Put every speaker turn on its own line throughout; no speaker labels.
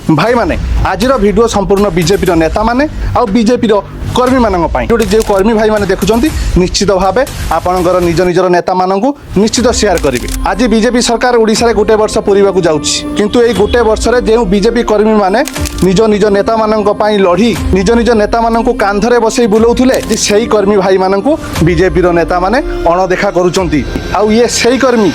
भाई माने आज वीडियो संपूर्ण बीजेपी नेता माने आ बीजेपी कर्मी मानक जो कर्मी भाई माने देखुंत निश्चित भाव आपणकर निज निजर नेता मानक निश्चित शेयर करेंगे। आज बीजेपी सरकार ओडिशा रे गोटे वर्ष पूरा जाउछि किंतु एई गोटे वर्ष रे जो बीजेपी कर्मी माने निज निज नेता मानक पई लढ़ी निज निज नेता मानक कांधरे बसई बुलाउथुले सेही कर्मी भाई मानक बीजेपी नेता माने अणदेखा करूछंती। आउ ये सेही कर्मी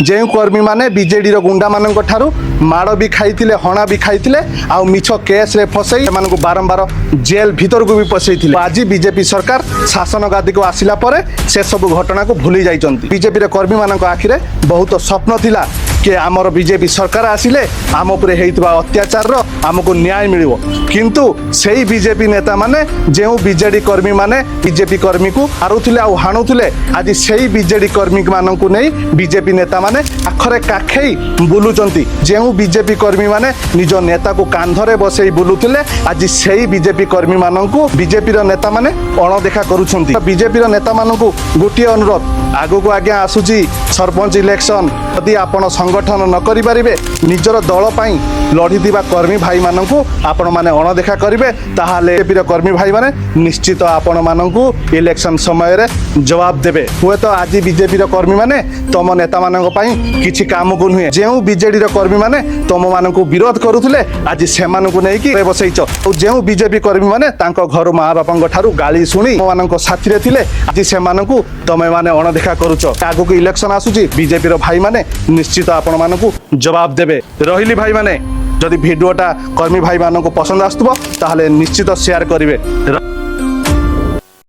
जो कर्मी माने बीजेडी गुंडा मानक ठारू माड़ भी खाइथिले हणा भी खाइथिले आउ मिछ केस रे फसई एमानकु बारंबार जेल भीतर को भी पसैथिले। आज बीजेपी सरकार शासन गादी को आसिला परे से सब घटना को भूली जाइछंती। बीजेपी रे कर्मी मानक आखिरे बहुत स्वप्न थिला कि आमर बीजेपी सरकार आसिले आम उपरे हेइतबा अत्याचार रो आमको न्याय मिलिबो किंतु सेही बीजेपी नेता माने जो बीजेडी कर्मी माने बीजेपी कर्मी को हारुथिले आ हाणुथिले आज सेही बीजेडी कर्मी मानकु नै बीजेपी नेता माने आखरे काखेई बुलुचंती। जो बीजेपी कर्मी माने निज नेता को कांधरे बसई बुलुथिले आज सेही बीजेपी कर्मी मानकु बीजेपी रो नेता माने अणदेखा करूछंती। बीजेपी रो नेता मानकु गोटिए अनुरोध आगो को आज्ञा आसुची सरपंच इलेक्शन यदि आपण संगठन न करि पारिबे निजर दल पई लढिथिबा कर्मी भाई मानकु आपण माने अणदेखा करिवे ताहाले बीजेपी कर्मी भाई माने निश्चित आपण मानकु इलेक्शन समय रे जवाब देबे। हुए तो आज बीजेपी कर्मी माने तम नेता मानक पई किछि काम को नुहे जो बीजेडी कर्मी माने तम मानकु विरोध करुथिले आज सेमानकु नै कि बसैछ जो बीजेपी कर्मी माने तांको घर माँ बापा ठारू गाली शुणी मानक साथी रे थिले आज सेमानकु तमे माने अणदेखा करूछ। आगु को इलेक्शन आसुची बीजेपी भाई माने निश्चित आपण मानकु जवाब देबे। रहिली भाई माने जदि भिडियोटा कर्मी भाई मानकु पसंद आस्तुबो ताहले निश्चित शेयर करिवे।